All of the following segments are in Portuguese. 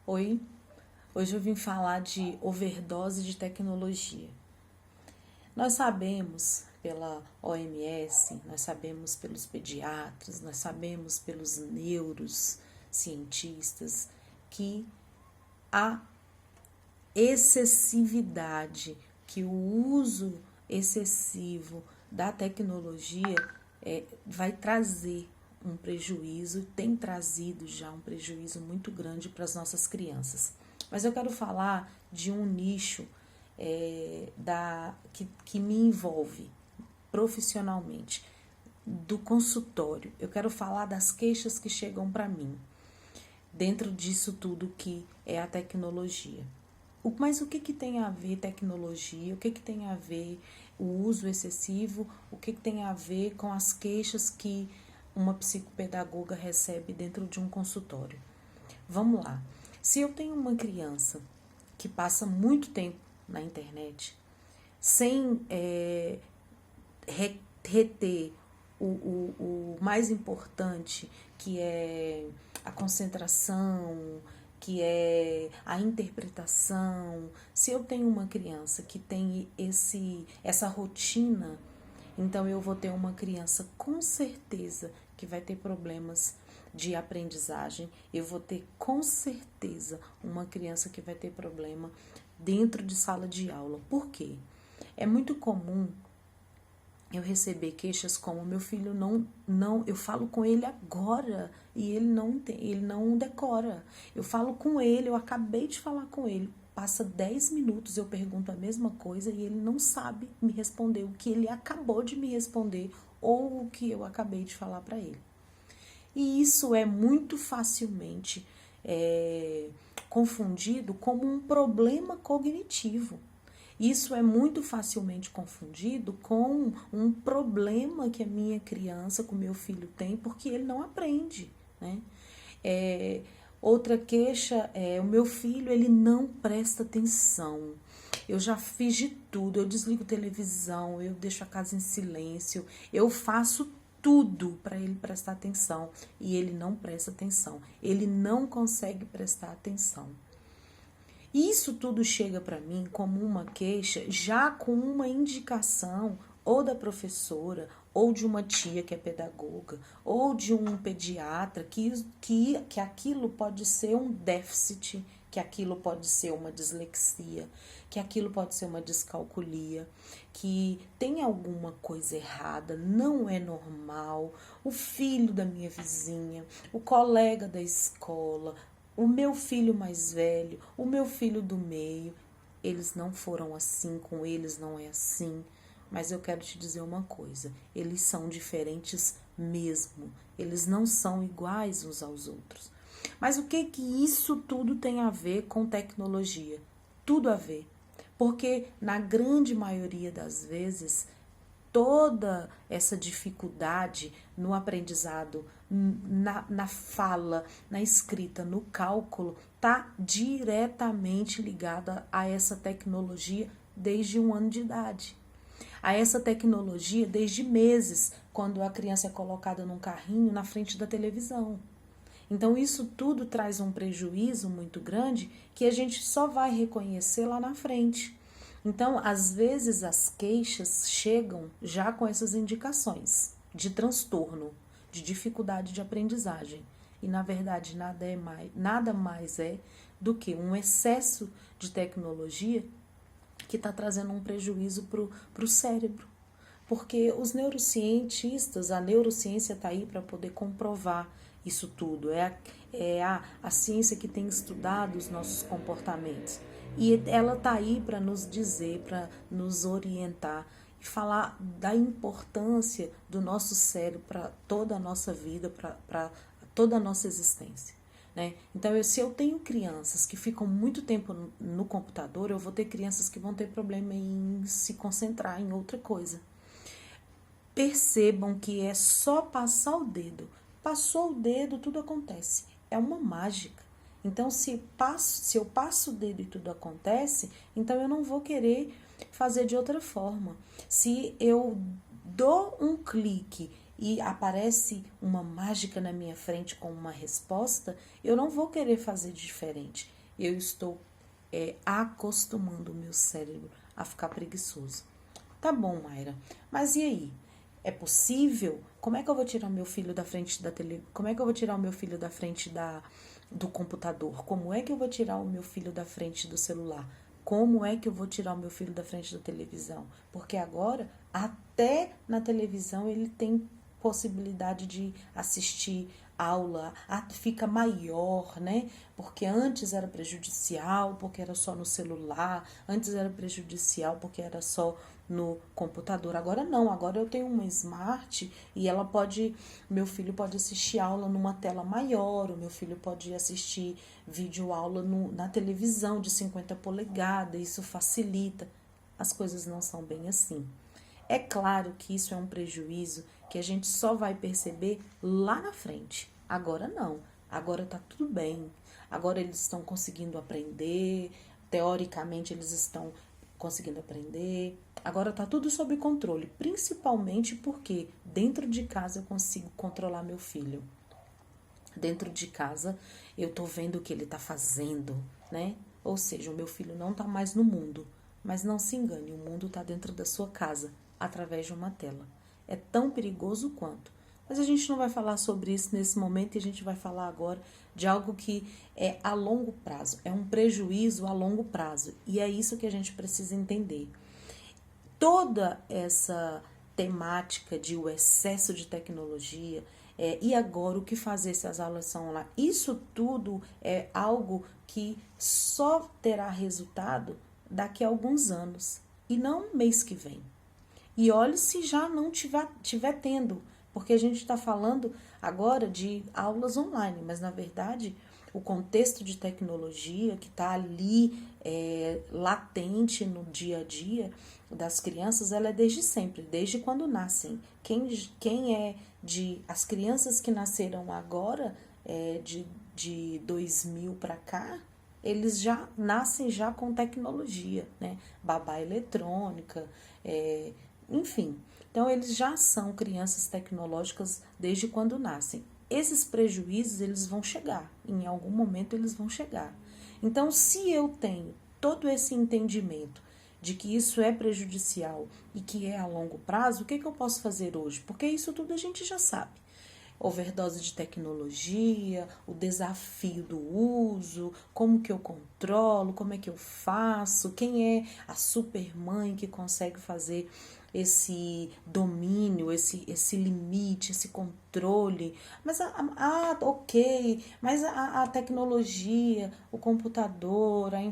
Oi, hoje eu vim falar de overdose de tecnologia. Nós sabemos pela OMS, nós sabemos pelos pediatras, nós sabemos pelos neurocientistas que a excessividade, que o uso excessivo da tecnologia vai trazer um prejuízo, tem trazido já um prejuízo muito grande para as nossas crianças. Mas eu quero falar de um nicho que me envolve profissionalmente, do consultório. Eu quero falar das queixas que chegam para mim, dentro disso tudo que é a tecnologia. Mas o que tem a ver tecnologia? O que tem a ver o uso excessivo? O que tem a ver com as queixas que uma psicopedagoga recebe dentro de um consultório? Vamos lá. Se eu tenho uma criança que passa muito tempo na internet, sem reter o mais importante, que é a concentração, que é a interpretação. Se eu tenho uma criança que tem essa rotina, então eu vou ter uma criança com certeza que vai ter problemas de aprendizagem. Eu vou ter com certeza uma criança que vai ter problema dentro de sala de aula. Por quê? É muito comum eu receber queixas como meu filho não, eu falo com ele agora e ele não decora. Eu falo com ele, eu acabei de falar com ele, passa 10 minutos, eu pergunto a mesma coisa e ele não sabe me responder o que ele acabou de me responder ou o que eu acabei de falar para ele. E isso é muito facilmente confundido como um problema cognitivo. Isso é muito facilmente confundido com um problema que a minha criança, que o meu filho tem, porque ele não aprende, né? Outra queixa é o meu filho, ele não presta atenção. Eu já fiz de tudo, eu desligo televisão, eu deixo a casa em silêncio, eu faço tudo para ele prestar atenção e ele não presta atenção, ele não consegue prestar atenção. Isso tudo chega para mim como uma queixa, já com uma indicação ou da professora, ou de uma tia que é pedagoga, ou de um pediatra, que aquilo pode ser um déficit, que aquilo pode ser uma dislexia, que aquilo pode ser uma descalculia, que tem alguma coisa errada, não é normal. O filho da minha vizinha, o colega da escola, o meu filho mais velho, o meu filho do meio, eles não foram assim, com eles não é assim. Mas eu quero te dizer uma coisa, eles são diferentes mesmo, eles não são iguais uns aos outros. Mas o que isso tudo tem a ver com tecnologia? Tudo a ver, porque na grande maioria das vezes toda essa dificuldade no aprendizado, na fala, na escrita, no cálculo, está diretamente ligada a essa tecnologia desde 1 ano de idade. A essa tecnologia desde meses, quando a criança é colocada num carrinho na frente da televisão. Então, isso tudo traz um prejuízo muito grande que a gente só vai reconhecer lá na frente. Então, às vezes as queixas chegam já com essas indicações de transtorno, de dificuldade de aprendizagem. E, na verdade, nada mais é do que um excesso de tecnologia que está trazendo um prejuízo para o cérebro. Porque os neurocientistas, a neurociência está aí para poder comprovar isso tudo. É a ciência que tem estudado os nossos comportamentos. E ela está aí para nos dizer, para nos orientar e falar da importância do nosso cérebro para toda a nossa vida, para toda a nossa existência. Né? Então, se eu tenho crianças que ficam muito tempo no computador, eu vou ter crianças que vão ter problema em se concentrar em outra coisa. Percebam que é só passar o dedo. Passou o dedo, tudo acontece. É uma mágica. Então, se eu passo o dedo e tudo acontece, então eu não vou querer fazer de outra forma. Se eu dou um clique e aparece uma mágica na minha frente com uma resposta, eu não vou querer fazer diferente. eu estou acostumando o meu cérebro a ficar preguiçoso. Tá bom, Mayra, mas e aí? É possível? Como é que eu vou tirar meu filho da frente da tele? Como é que eu vou tirar o meu filho da frente do computador? Como é que eu vou tirar o meu filho da frente do celular? Como é que eu vou tirar o meu filho da frente da televisão? Porque agora, até na televisão, ele tem possibilidade de assistir aula, fica maior, né? Porque antes era prejudicial, porque era só no celular, antes era prejudicial porque era só no computador. Agora não, agora eu tenho uma smart e meu filho pode assistir aula numa tela maior, o meu filho pode assistir vídeo aula na televisão de 50 polegadas, isso facilita. As coisas não são bem assim. É claro que isso é um prejuízo que a gente só vai perceber lá na frente. Agora não. Agora tá tudo bem. Agora eles estão conseguindo aprender. Teoricamente eles estão conseguindo aprender. Agora tá tudo sob controle, principalmente porque dentro de casa eu consigo controlar meu filho. Dentro de casa eu tô vendo o que ele tá fazendo, né? Ou seja, o meu filho não tá mais no mundo. Mas não se engane, o mundo tá dentro da sua casa, através de uma tela. É tão perigoso quanto. Mas a gente não vai falar sobre isso nesse momento e a gente vai falar agora de algo que é a longo prazo, é um prejuízo a longo prazo. E é isso que a gente precisa entender. Toda essa temática de o excesso de tecnologia, e agora o que fazer se as aulas são online, isso tudo é algo que só terá resultado daqui a alguns anos e não mês que vem. E olhe se já não tiver tendo, porque a gente está falando agora de aulas online, mas na verdade o contexto de tecnologia que está ali latente no dia a dia das crianças, ela é desde sempre, desde quando nascem. As crianças que nasceram agora, de 2000 para cá, eles já nascem já com tecnologia, né? Babá eletrônica, enfim. Então, eles já são crianças tecnológicas desde quando nascem. Esses prejuízos, eles vão chegar. Em algum momento, eles vão chegar. Então, se eu tenho todo esse entendimento de que isso é prejudicial e que é a longo prazo, o que eu posso fazer hoje? Porque isso tudo a gente já sabe. Overdose de tecnologia, o desafio do uso, como que eu controlo, como é que eu faço, quem é a supermãe que consegue fazer esse domínio, esse limite, esse controle. Mas, ok, mas a tecnologia, o computador, a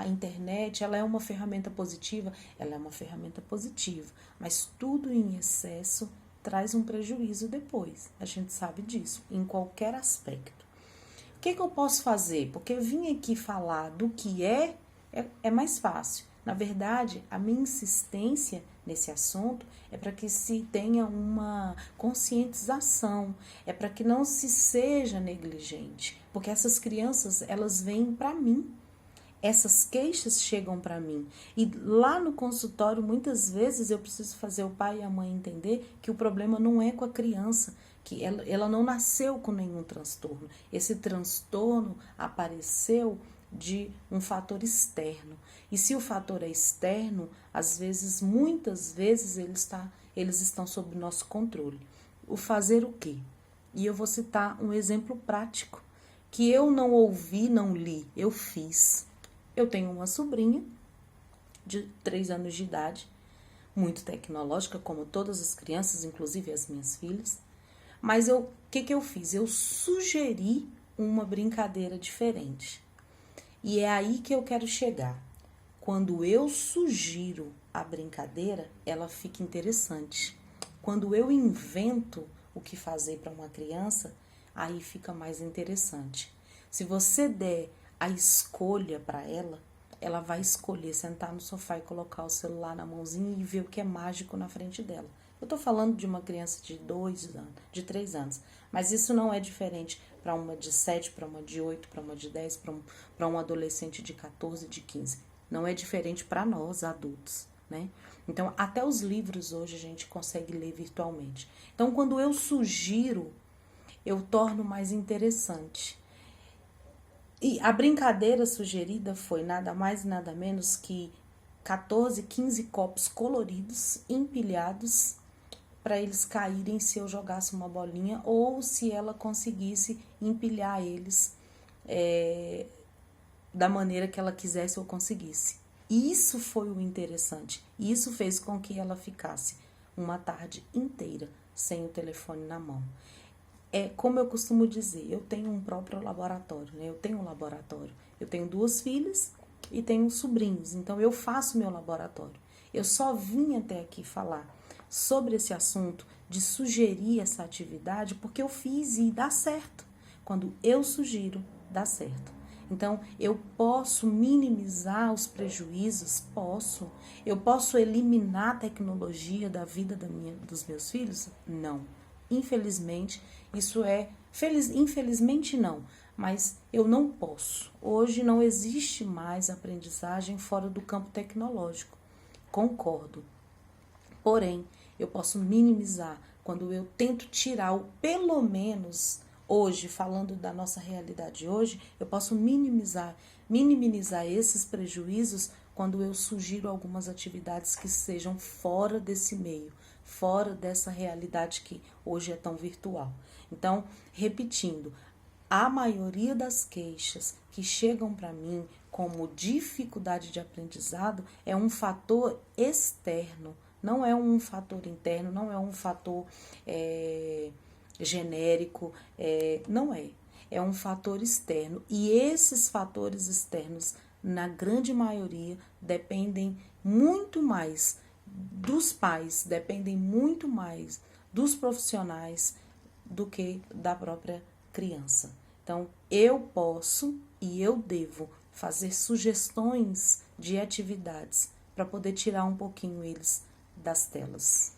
internet, ela é uma ferramenta positiva? Ela é uma ferramenta positiva, mas tudo em excesso traz um prejuízo depois. A gente sabe disso, em qualquer aspecto. O que eu posso fazer? Porque vir aqui falar do que é mais fácil. Na verdade, a minha insistência nesse assunto é para que se tenha uma conscientização, é para que não se seja negligente, porque essas crianças, elas vêm para mim. Essas queixas chegam para mim e lá no consultório muitas vezes eu preciso fazer o pai e a mãe entender que o problema não é com a criança, que ela não nasceu com nenhum transtorno. Esse transtorno apareceu de um fator externo. E se o fator é externo, às vezes, muitas vezes eles estão sob nosso controle. O fazer o quê? E eu vou citar um exemplo prático que eu não ouvi, não li, eu fiz. Eu tenho uma sobrinha de 3 anos de idade, muito tecnológica, como todas as crianças, inclusive as minhas filhas. Mas o que eu fiz? Eu sugeri uma brincadeira diferente. E é aí que eu quero chegar. Quando eu sugiro a brincadeira, ela fica interessante. Quando eu invento o que fazer para uma criança, aí fica mais interessante. Se você der a escolha para ela vai escolher sentar no sofá e colocar o celular na mãozinha e ver o que é mágico na frente dela. Eu tô falando de uma criança de 2 anos, de 3 anos, mas isso não é diferente para uma de 7, para uma de 8, para uma de 10, para um adolescente de 14, de 15. Não é diferente para nós, adultos, né? Então, até os livros hoje a gente consegue ler virtualmente. Então, quando eu sugiro, eu torno mais interessante. E a brincadeira sugerida foi nada mais e nada menos que 14, 15 copos coloridos, empilhados, para eles caírem se eu jogasse uma bolinha ou se ela conseguisse empilhar eles da maneira que ela quisesse ou conseguisse. Isso foi o interessante. Isso fez com que ela ficasse uma tarde inteira sem o telefone na mão. É como eu costumo dizer, eu tenho um próprio laboratório, né? Eu tenho um laboratório. Eu tenho 2 filhas e tenho sobrinhos, então eu faço meu laboratório. Eu só vim até aqui falar sobre esse assunto, de sugerir essa atividade, porque eu fiz e dá certo. Quando eu sugiro, dá certo. Então, eu posso minimizar os prejuízos? Posso. Eu posso eliminar a tecnologia da vida dos meus filhos? Não. Infelizmente, isso é... Infelizmente não, mas eu não posso. Hoje não existe mais aprendizagem fora do campo tecnológico. Concordo. Porém, eu posso minimizar quando eu tento tirar o pelo menos hoje, falando da nossa realidade hoje, eu posso minimizar esses prejuízos quando eu sugiro algumas atividades que sejam fora desse meio, fora dessa realidade que hoje é tão virtual. Então, repetindo, a maioria das queixas que chegam para mim como dificuldade de aprendizado é um fator externo, não é um fator interno, não é um fator genérico, não é. É um fator externo. E esses fatores externos, na grande maioria, dependem muito mais dos pais, dependem muito mais dos profissionais do que da própria criança. Então, eu posso e eu devo fazer sugestões de atividades para poder tirar um pouquinho eles das telas.